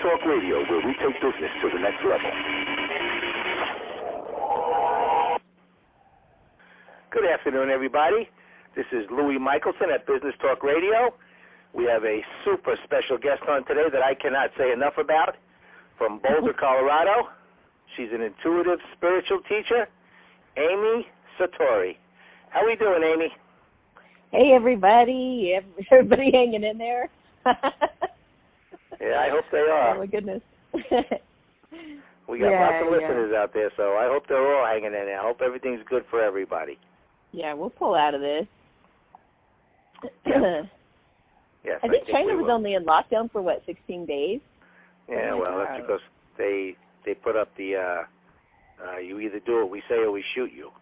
Talk Radio, where we take business to the next level. Good afternoon, everybody. This is Louis Michelson at Business Talk Radio. We have a super special guest on today that I cannot say enough about. From Boulder, Colorado. She's an intuitive spiritual teacher, Amy Satori. How are we doing, Amy? Hey, everybody. Everybody hanging in there? Yeah, I hope they are. Oh, my goodness. We got lots of listeners out there, so I hope they're all hanging in there. I hope everything's good for everybody. Yeah, we'll pull out of this. Yeah. Yes, I think China was only in lockdown for, 16 days? Yeah, well, that's because they put up the, you either do what we say or we shoot you.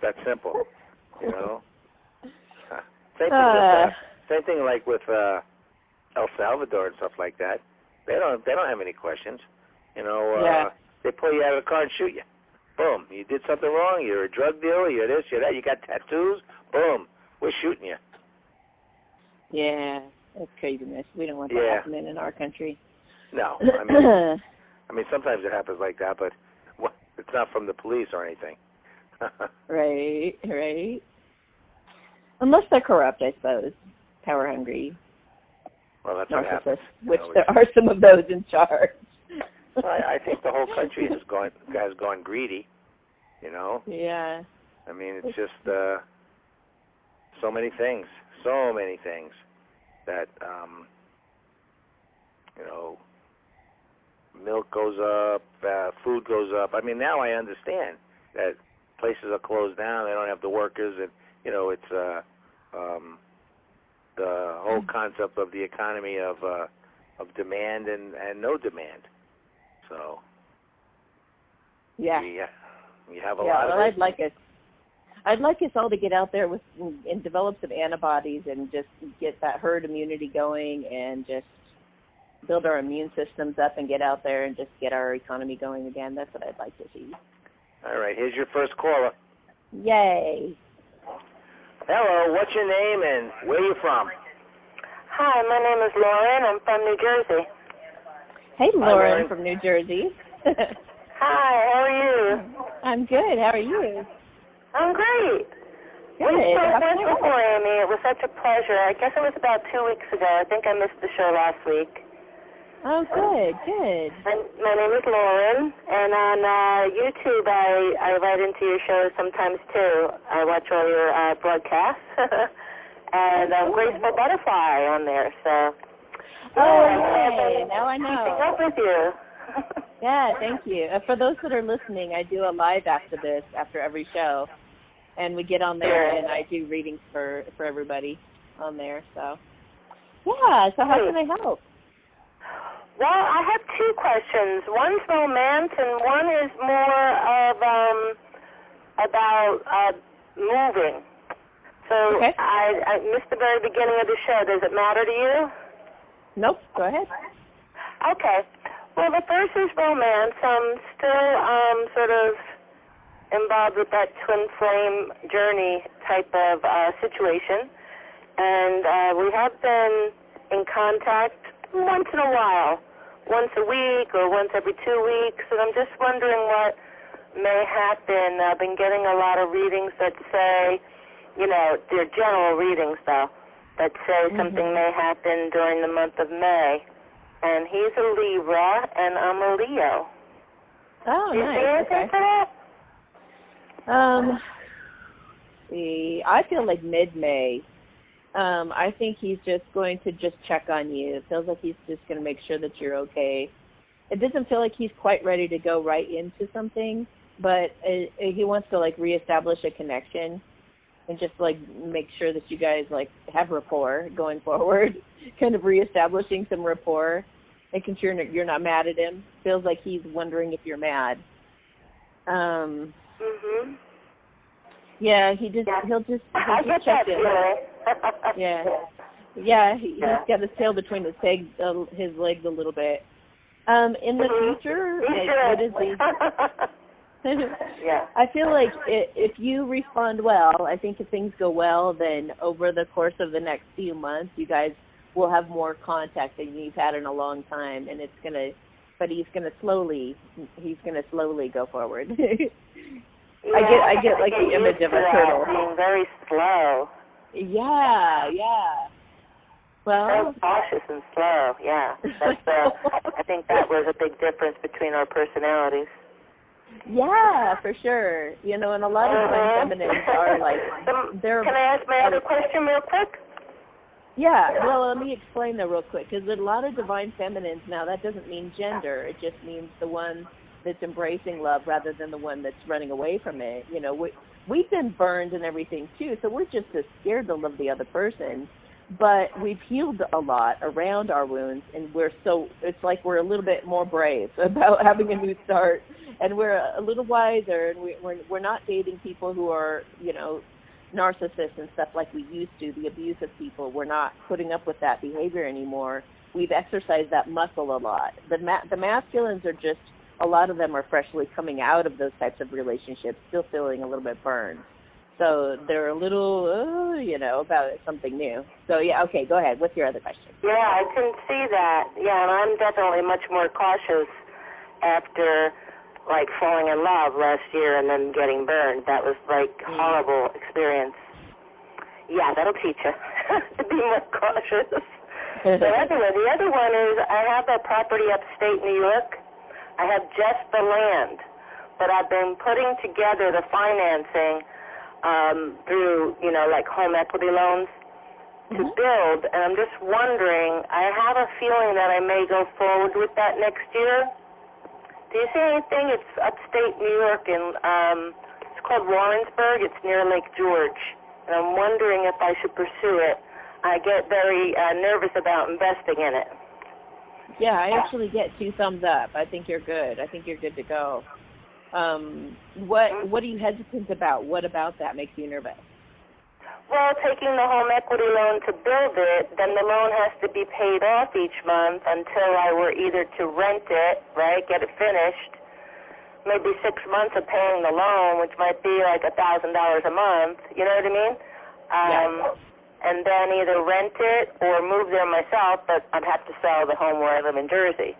That's simple, you know. Same thing like with El Salvador and stuff like that. They don't have any questions, you know. They pull you out of the car and shoot you. Boom, you did something wrong. You're a drug dealer. You're this. You're that. You got tattoos. Boom, we're shooting you. Yeah, that's craziness. We don't want that happening in our country. No, I mean, sometimes it happens like that, but it's not from the police or anything. Right. Unless they're corrupt, I suppose. Power hungry. Well, that's what happens. Which there are some of those in charge. I think the whole country has gone greedy, you know. Yeah. I mean, it's just so many things that you know, milk goes up, food goes up. I mean, now I understand that places are closed down. They don't have the workers, and you know, it's the whole concept of the economy of demand and no demand. So we have a lot of. Well, I'd like us all to get out there and develop some antibodies and just get that herd immunity going and just build our immune systems up and get out there and just get our economy going again. That's what I'd like to see. All right, here's your first caller. Yay. Hello, what's your name and where are you from? Hi, my name is Lauren. I'm from New Jersey. Hey, Lauren from New Jersey. Hi, how are you? I'm good. How are you? I'm great. Good. We spoke once before, Amy. It was such a pleasure. I guess it was about 2 weeks ago. I think I missed the show last week. Oh, good. My name is Lauren, and on YouTube I write into your show sometimes, too. I watch all your broadcasts. And Graceful Butterfly on there, so... Yay. Now I know. Keeping up with you. Yeah, thank you. For those that are listening, I do a live after every show, and we get on there and I do readings for everybody on there. So, yeah. So how can I help? Well, I have two questions. One's romance, and one is more of about moving. So I missed the very beginning of the show. Does it matter to you? Nope. Go ahead. Okay. Well, the first is romance. I'm still sort of involved with that twin flame journey type of situation. And we have been in contact once in a while, once a week or once every 2 weeks. And I'm just wondering what may happen. I've been getting a lot of readings that say, you know, they're general readings, though, that say something may happen during the month of May. And he's a Libra, and I'm a Leo. Oh, nice. Is there anything for that? See, I feel like mid-May. I think he's just going to just check on you. It feels like he's just going to make sure that you're okay. It doesn't feel like he's quite ready to go right into something, but he wants to, like, reestablish a connection and just, like, make sure that you guys, like, have rapport going forward, kind of reestablishing some rapport, making sure you're not mad at him. Feels like he's wondering if you're mad. Yeah, he'll just check in. He's got his tail between his legs a little bit. In the future, like, what is he? Yeah. I feel like if you respond well, I think if things go well, then over the course of the next few months, you guys will have more contact than you've had in a long time, and it's gonna. But he's gonna slowly go forward. I get like the image of a turtle. Being very slow. Yeah. Well, very cautious and slow. Yeah, that's. I think that was a big difference between our personalities. Yeah, for sure. You know, and a lot of times feminines are like they're. Can I ask my other question real quick? Yeah, well, let me explain that real quick, because a lot of divine feminines now, that doesn't mean gender. It just means the one that's embracing love rather than the one that's running away from it. You know, we've been burned and everything, too, so we're just as scared to love the other person. But we've healed a lot around our wounds, and it's like we're a little bit more brave about having a new start, and we're a little wiser, and we're not dating people who are, you know, narcissists and stuff like we used to, the abusive people. We're not putting up with that behavior anymore. We've exercised that muscle a lot. The masculines are just, a lot of them are freshly coming out of those types of relationships, still feeling a little bit burned. So they're a little, you know, about something new. So, yeah, okay, go ahead. What's your other question? Yeah, I can see that. Yeah, and I'm definitely much more cautious after like falling in love last year and then getting burned. That was like horrible experience. Yeah, that'll teach you to be more cautious. The other one is I have a property upstate New York. I have just the land, but I've been putting together the financing through, you know, like home equity loans to build, and I'm just wondering, I have a feeling that I may go forward with that next year. Do you see anything? It's upstate New York, and it's called Warrensburg. It's near Lake George, and I'm wondering if I should pursue it. I get very nervous about investing in it. Yeah, I actually get 2 thumbs up. I think you're good. I think you're good to go. What are you hesitant about? What about that makes you nervous? Well, taking the home equity loan to build it, then the loan has to be paid off each month until I were either to rent it, right, get it finished, maybe 6 months of paying the loan, which might be like $1,000 a month, you know what I mean? And then either rent it or move there myself, but I'd have to sell the home where I live in Jersey.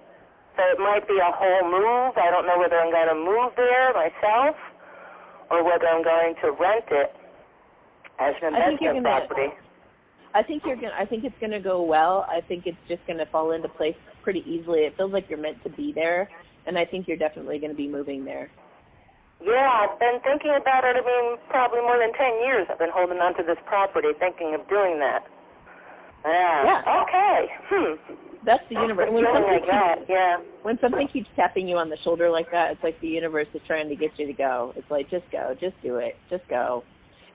So it might be a whole move. I don't know whether I'm going to move there myself or whether I'm going to rent it as an investment property. I think it's going to go well. I think it's just going to fall into place pretty easily. It feels like you're meant to be there, and I think you're definitely going to be moving there. Yeah, I've been thinking about it. I mean, probably more than 10 years I've been holding on to this property, thinking of doing that. Yeah. Okay. That's the universe. When something keeps tapping you on the shoulder like that, it's like the universe is trying to get you to go. It's like, just go, just do it, just go.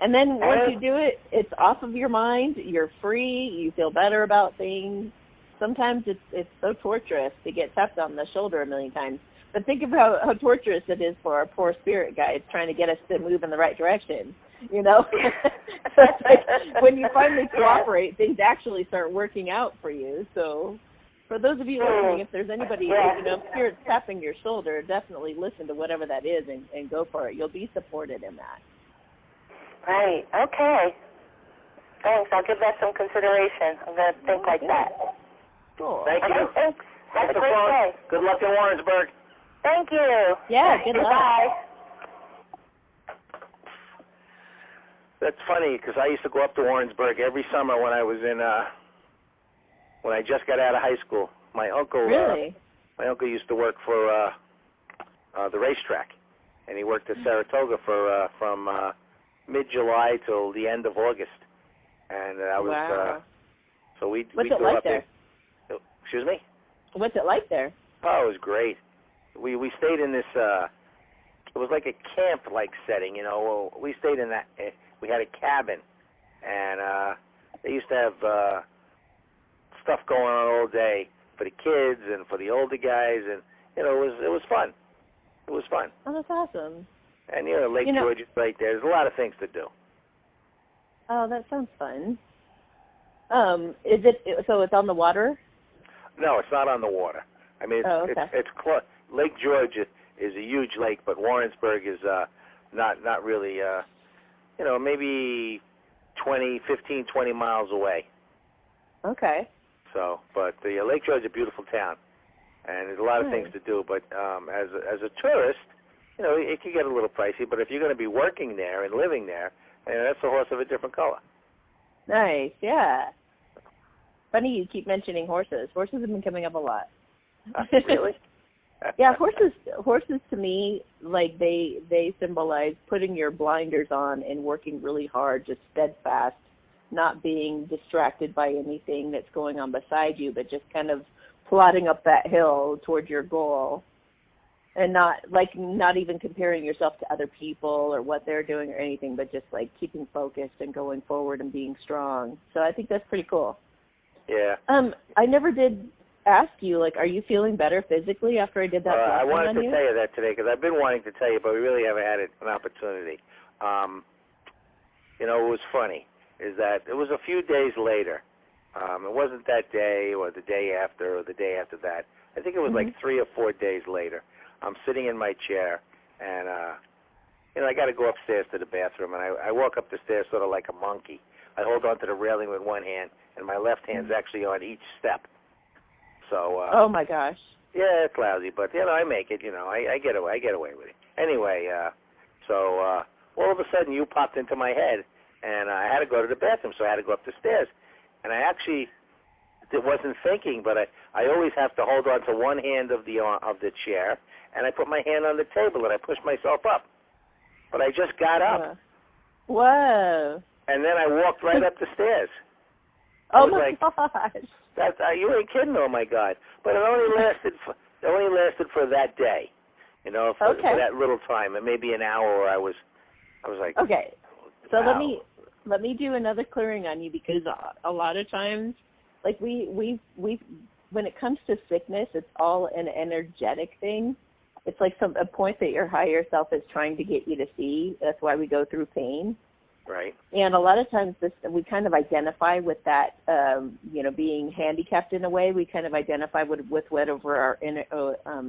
And then once you do it, it's off of your mind. You're free. You feel better about things. Sometimes it's so torturous to get tapped on the shoulder a million times. But think about how torturous it is for our poor spirit guides trying to get us to move in the right direction. You know, so it's like when you finally cooperate, things actually start working out for you. So, for those of you listening, if there's anybody, you know, spirit's tapping your shoulder, definitely listen to whatever that is and go for it. You'll be supported in that. Right. Okay. Thanks. I'll give that some consideration. I'm going to think like that. Cool. Thank you. Thanks. Have a great day. Good luck in Warrensburg. Thank you. Yeah, good luck. Bye. That's funny because I used to go up to Warrensburg every summer when I was in, when I just got out of high school. My uncle, my uncle used to work for the racetrack, and he worked at Saratoga for from mid-July till the end of August. And I was, so we'd What's go it like up there? Excuse me? What's it like there? Oh, it was great. We stayed in this, it was like a camp-like setting, you know. We stayed in that, we had a cabin, and they used to have stuff going on all day for the kids and for the older guys, and, you know, it was fun. It was fun. Oh, that's awesome. And, you know, Lake George is right there. There's a lot of things to do. Oh, that sounds fun. Is it, so it's on the water? No, it's not on the water. I mean, it's close. Lake George is a huge lake, but Warrensburg is not really, you know, maybe 20 miles away. Okay. So, but Lake George is a beautiful town, and there's a lot of things to do. But as a tourist, it can get a little pricey. But if you're going to be working there and living there, that's a horse of a different color. Nice, yeah. Funny you keep mentioning horses. Horses have been coming up a lot. Really? Yeah, horses to me, like they symbolize putting your blinders on and working really hard, just steadfast, not being distracted by anything that's going on beside you, but just kind of plodding up that hill toward your goal, and not even comparing yourself to other people or what they're doing or anything, but just like keeping focused and going forward and being strong. So I think that's pretty cool. Yeah. I never did ask you, like, are you feeling better physically after I did that? I wanted to tell you that today because I've been wanting to tell you, but we really haven't had an opportunity. It was funny is that it was a few days later. It wasn't that day or the day after or the day after that. I think it was like 3 or 4 days later. I'm sitting in my chair, and, I got to go upstairs to the bathroom, and I walk up the stairs sort of like a monkey. I hold on to the railing with one hand, and my left hand's actually on each step. So. Oh my gosh. Yeah, it's lousy, but I make it. I get away with it. Anyway, so all of a sudden you popped into my head, and I had to go to the bathroom, so I had to go up the stairs, and I actually wasn't thinking, but I always have to hold on to one hand of the chair, and I put my hand on the table and I push myself up. But I just got up. Whoa. And then I walked right up the stairs. Oh my gosh. You ain't kidding, oh my God. But it only lasted for that day. For that little time. It may be an hour where I was like, okay. So wow. let me do another clearing on you, because a lot of times, like we when it comes to sickness, it's all an energetic thing. It's like a point that your higher self is trying to get you to see. That's why we go through pain. Right. And a lot of times we kind of identify with that, being handicapped in a way. We kind of identify with whatever our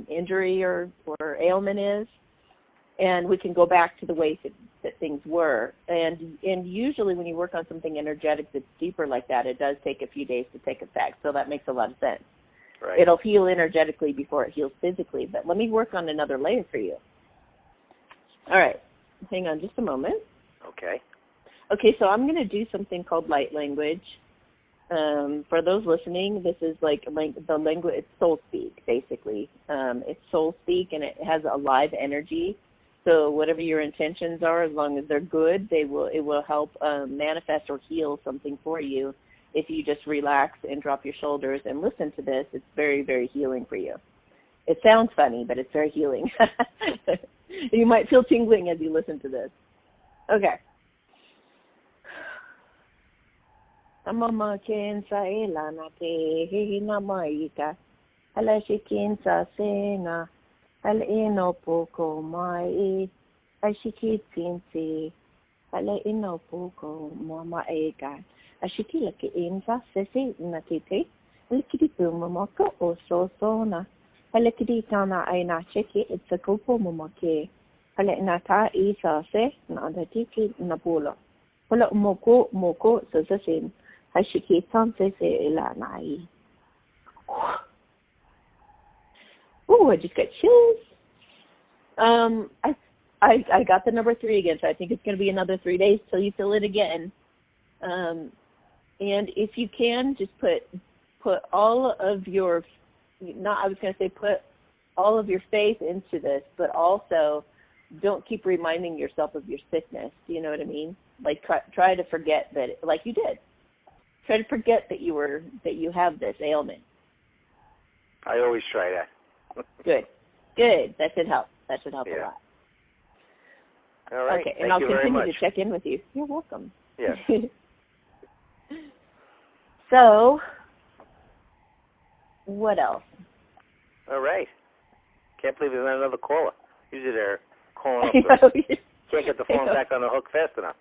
injury or ailment is. And we can go back to the way that things were. And usually when you work on something energetic that's deeper like that, it does take a few days to take effect. So that makes a lot of sense. Right. It'll heal energetically before it heals physically. But let me work on another layer for you. All right. Hang on just a moment. Okay. Okay, so I'm going to do something called light language. For those listening, this is like the language, it's soul speak, basically. It's soul speak, and it has a live energy. So whatever your intentions are, as long as they're good, it will help manifest or heal something for you. If you just relax and drop your shoulders and listen to this, it's very, very healing for you. It sounds funny, but it's very healing. You might feel tingling as you listen to this. Okay. Mama kensa elana te hina maika ala shikinsa sena ala ino poko mai ashikitinsi ala ino poko mama eka ashikila ke insa sese nakite likiti pumamaka o sona ala kiditana aina cheki it's a kupo mamake ala inata isa se na adatiki na pula wala moko sasasin I should keep on saying, oh, I just got chills. I got the number 3 again, so I think it's going to be another 3 days till you feel it again. And if you can, just put all of your, put all of your faith into this, but also don't keep reminding yourself of your sickness. Do you know what I mean? Like try to forget that, like you did. Try to forget that you have this ailment. I always try that. Good. That should help. A lot. All right. Okay, and I'll continue to check in with you. You're welcome. Yes. So, what else? All right. Can't believe there's not another caller. Usually they're calling up. Can't get the phone back on the hook fast enough.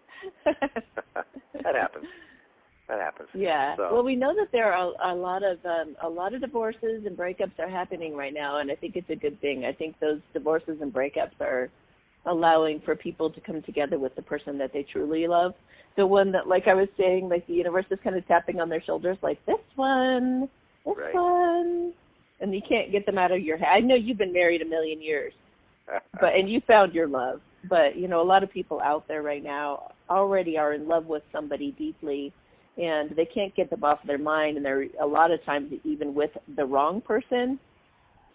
That happens. Yeah. So. Well, we know that there are a lot of divorces and breakups are happening right now, and I think it's a good thing. I think those divorces and breakups are allowing for people to come together with the person that they truly love. The one that, like I was saying, like the universe is kind of tapping on their shoulders, like this one, and you can't get them out of your head. I know you've been married a million years, and you found your love. But, you know, a lot of people out there right now already are in love with somebody deeply, and they can't get them off their mind, and they're a lot of times even with the wrong person.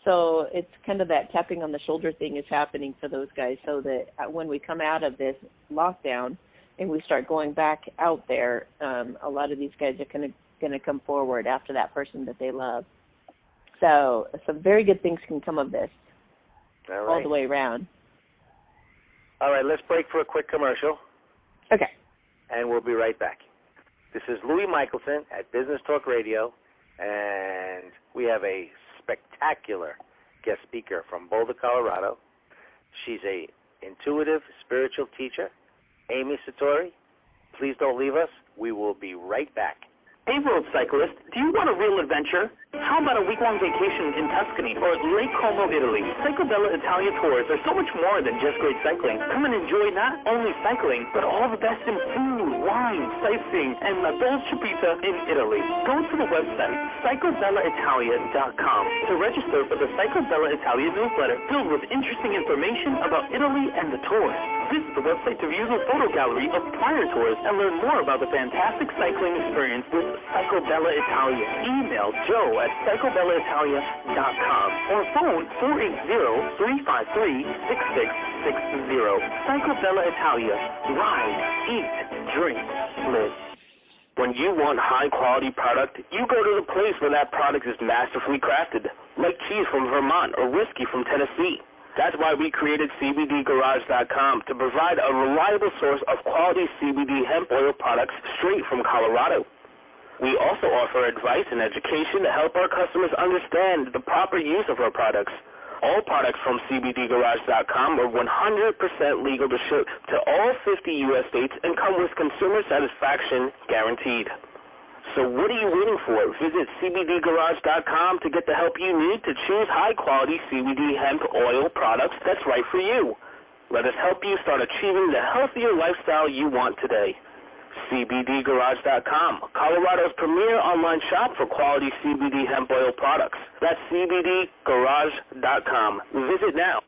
So it's kind of that tapping on the shoulder thing is happening for those guys, so that when we come out of this lockdown and we start going back out there, a lot of these guys are going to come forward after that person that they love. So some very good things can come of this all the way around. All right, let's break for a quick commercial. Okay. And we'll be right back. This is Louis Michelson at Business Talk Radio, and we have a spectacular guest speaker from Boulder, Colorado. She's a intuitive spiritual teacher, Amy Satori. Please don't leave us. We will be right back. Hey, road cyclist, do you want a real adventure? How about a week-long vacation in Tuscany or Lake Como, Italy? Cycle Bella Italia tours are so much more than just great cycling. Come and enjoy not only cycling, but all the best in food, wine, sightseeing, and La Dolce Pizza in Italy. Go to the website, CycleBellaItalia.com, to register for the Cycle Bella Italia newsletter filled with interesting information about Italy and the tours. Visit the website to view the photo gallery of prior tours and learn more about the fantastic cycling experience with Cycle Bella Italia. Email Joe at CycleBellaItalia.com or phone 480-353-6660. Cycle Bella Italia. Ride, eat, drink, live. When you want high-quality product, you go to the place where that product is masterfully crafted, like cheese from Vermont or whiskey from Tennessee. That's why we created CBDgarage.com to provide a reliable source of quality CBD hemp oil products straight from Colorado. We also offer advice and education to help our customers understand the proper use of our products. All products from CBDgarage.com are 100% legal to ship to all 50 U.S. states and come with consumer satisfaction guaranteed. So what are you waiting for? Visit CBDgarage.com to get the help you need to choose high-quality CBD hemp oil products that's right for you. Let us help you start achieving the healthier lifestyle you want today. CBDgarage.com, Colorado's premier online shop for quality CBD hemp oil products. That's CBDgarage.com. Visit now.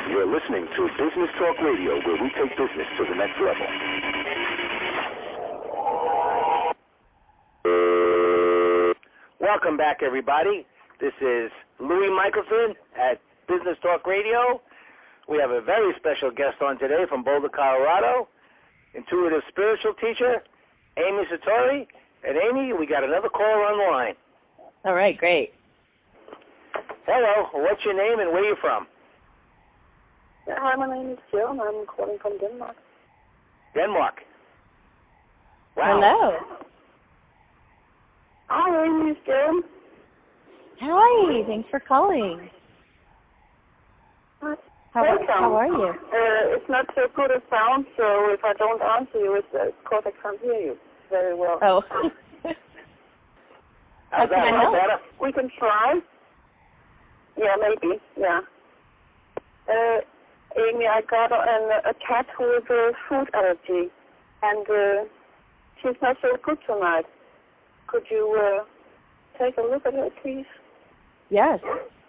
You're listening to Business Talk Radio, where we take business to the next level. Welcome back, everybody. This is Louis Michelson at Business Talk Radio. We have a very special guest on today from Boulder, Colorado, intuitive spiritual teacher, Amy Satori. And Amy, we got another caller on the line. All right, great. Hello, what's your name and where are you from? Hi, my name is Jill, and I'm calling from Denmark. Denmark. Wow. Hello. Hi, my name is Jill. Hi, thanks for calling. Hi. How are you? It's not so good a sound, so if I don't answer you, it's because I can't hear you very well. Oh. How's that? Help? Better? We can try. Yeah, maybe. Yeah. Amy, I got a cat with a food allergy, and she's not so good tonight. Could you take a look at her, please? Yes.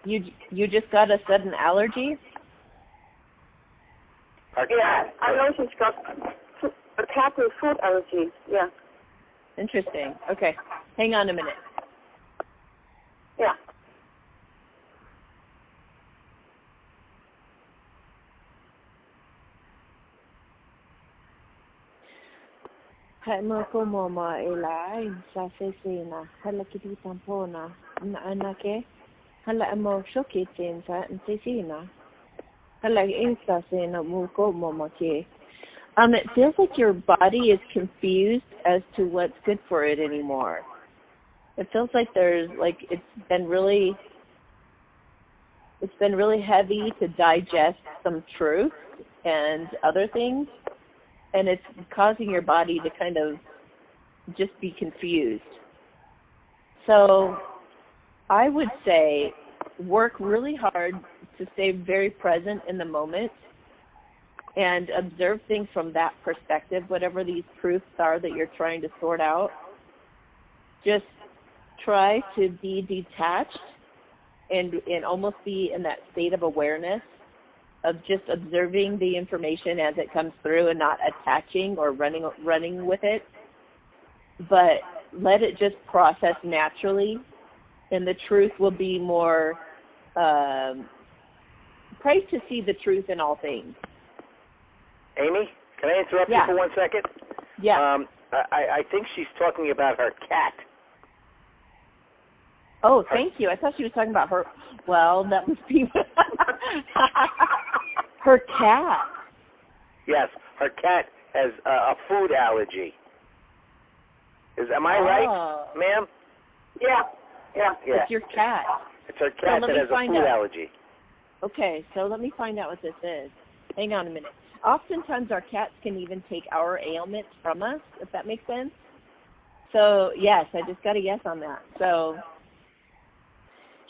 You just got a sudden allergy? Yeah, I know she's got a cat with food allergy. Yeah. Interesting. Okay. Hang on a minute. Yeah. Hai mo ko mo ma elai sa sesena hala kiti tampona na anake hala mo shokitin sa sesena hala insa sena mo ko mo ma ke. It feels like your body is confused as to what's good for it anymore. It feels like it's been really heavy to digest some truth and other things. and it's causing your body to kind of just be confused. So I would say work really hard to stay very present in the moment and observe things from that perspective, whatever these proofs are that you're trying to sort out. Just try to be detached and almost be in that state of awareness of just observing the information as it comes through and not attaching or running with it, but let it just process naturally, and the truth will be more, pray to see the truth in all things. Amy, can I interrupt you for 1 second? Yeah. I think she's talking about her cat. Oh, thank you. I thought she was talking about her. Well, that must be her cat. Yes, her cat has a food allergy. Am I right, ma'am? Yeah. It's your cat. It's her cat that has a food allergy. Okay, so let me find out what this is. Hang on a minute. Oftentimes our cats can even take our ailments from us, if that makes sense. So, yes, I just got a yes on that. So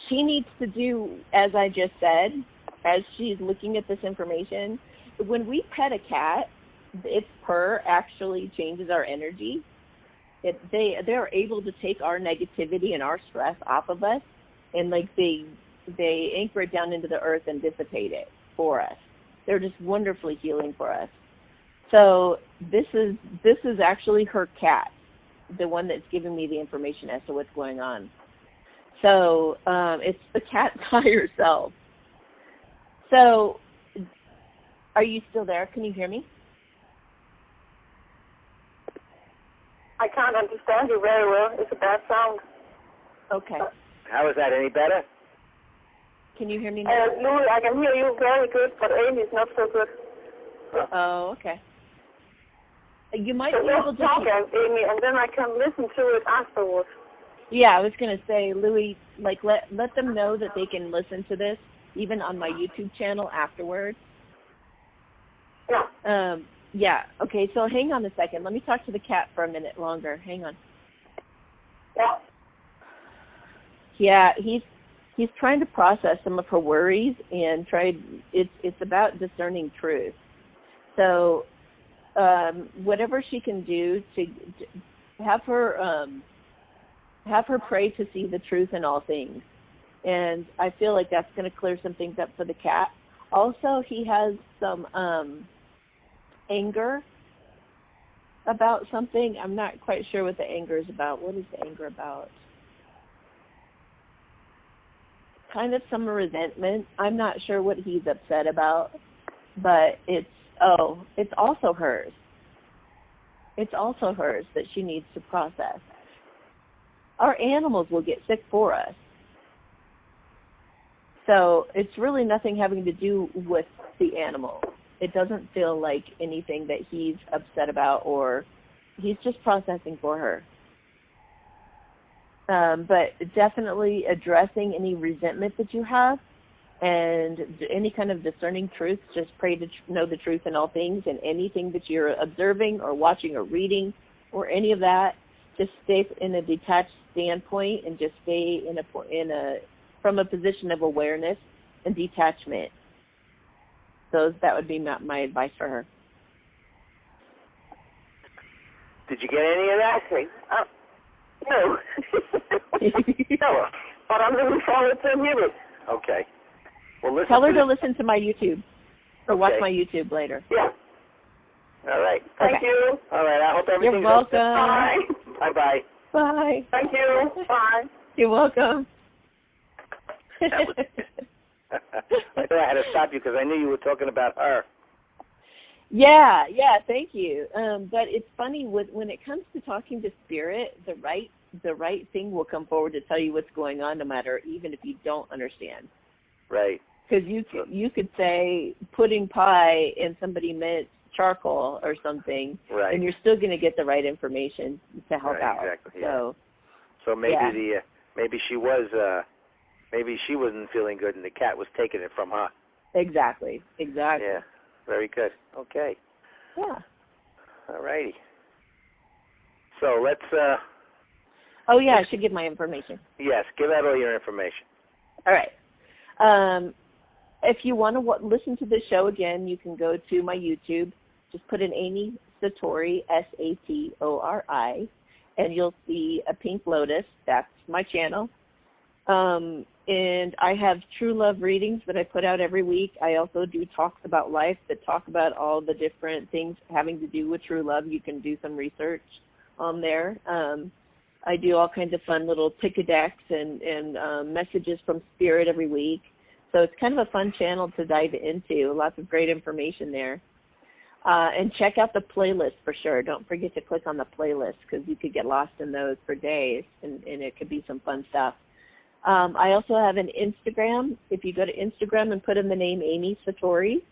she needs to do, as I just said, as she's looking at this information, when we pet a cat, its purr actually changes our energy. They're able to take our negativity and our stress off of us, and like they anchor it down into the earth and dissipate it for us. They're just wonderfully healing for us. So this is actually her cat, the one that's giving me the information as to what's going on. So it's the cat by herself. So are you still there? Can you hear me? I can't understand you very well. It's a bad sound. Okay. How is that? Any better? Can you hear me now? Louis, I can hear you very good, but Amy's not so good. Oh, okay. You might so be able to talk, Amy, and then I can listen to it afterwards. Yeah, I was going to say, Louis, like let them know that they can listen to this even on my YouTube channel afterwards. Yeah. Yeah. Okay. So hang on a second. Let me talk to the cat for a minute longer. Hang on. Yeah. Yeah. He's trying to process some of her worries and it's about discerning truth. So whatever she can do to have her pray to see the truth in all things. And I feel like that's going to clear some things up for the cat. Also, he has some anger about something. I'm not quite sure what the anger is about. What is the anger about? Kind of some resentment. I'm not sure what he's upset about, but it's also hers. It's also hers that she needs to process. Our animals will get sick for us. So it's really nothing having to do with the animal. It doesn't feel like anything that he's upset about, or he's just processing for her. But definitely addressing any resentment that you have and any kind of discerning truth. Just pray to know the truth in all things, and anything that you're observing or watching or reading or any of that, just stay in a detached standpoint and just stay from a position of awareness and detachment. So that would be my advice for her. Did you get any of that? Okay. No. No. But I'm looking forward to hear it. Okay. Well, listen. Tell her to listen to my YouTube or watch my YouTube later. Yeah. All right. Thank you. All right. I hope everything's You're welcome. Bye. Bye-bye. Bye. Thank you. Bye. You're welcome. I thought I had to stop you because I knew you were talking about her. Yeah, thank you. But it's funny when it comes to talking to spirit, the right thing will come forward to tell you what's going on, no matter even if you don't understand. Right. Because you could say pudding pie and somebody meant charcoal or something, right, and you're still going to get the right information to help out. Exactly. So maybe maybe she wasn't feeling good, and the cat was taking it from her. Exactly. Yeah. Very good. Okay. Yeah. All righty. So let's. Oh yeah, I should give my information. Yes, give out all your information. All right. If you want to listen to the show again, you can go to my YouTube. Just put in Amy Satori, Satori, and you'll see a pink lotus. That's my channel. And I have True Love readings that I put out every week. I also do talks about life that talk about all the different things having to do with true love. You can do some research on there. I do all kinds of fun little pick-a-decks and messages from Spirit every week. So it's kind of a fun channel to dive into. Lots of great information there. And check out the playlist for sure. Don't forget to click on the playlist because you could get lost in those for days, and it could be some fun stuff. I also have an Instagram. If you go to Instagram and put in the name Amy Satori,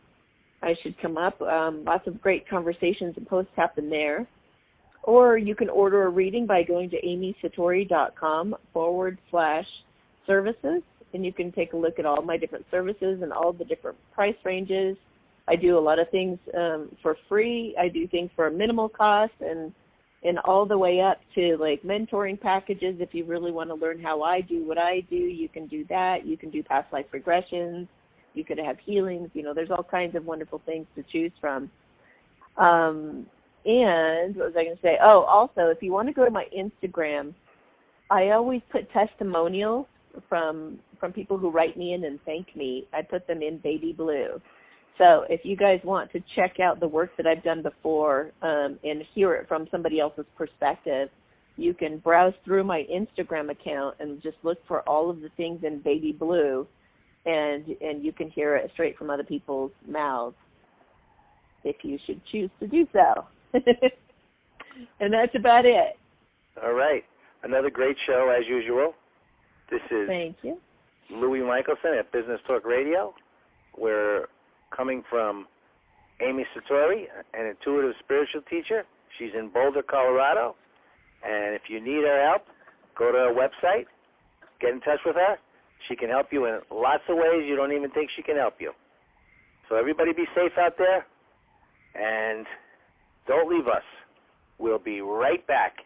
I should come up. Lots of great conversations and posts happen there. Or you can order a reading by going to amysatori.com/services, and you can take a look at all my different services and all the different price ranges. I do a lot of things for free. I do things for a minimal cost, and all the way up to like mentoring packages. If you really want to learn how I do what I do, you can do that. You can do past life regressions. You could have healings. There's all kinds of wonderful things to choose from. And what was I going to say? Oh, also, if you want to go to my Instagram, I always put testimonials from people who write me in and thank me. I put them in baby blue. So if you guys want to check out the work that I've done before and hear it from somebody else's perspective, you can browse through my Instagram account and just look for all of the things in baby blue, and you can hear it straight from other people's mouths if you should choose to do so. And that's about it. All right. Another great show as usual. This is Thank you. Louis Michelson at Business Talk Radio. We're coming from Amy Satori, an intuitive spiritual teacher. She's in Boulder, Colorado. And if you need her help, go to her website, get in touch with her. She can help you in lots of ways you don't even think she can help you. So everybody be safe out there, and don't leave us. We'll be right back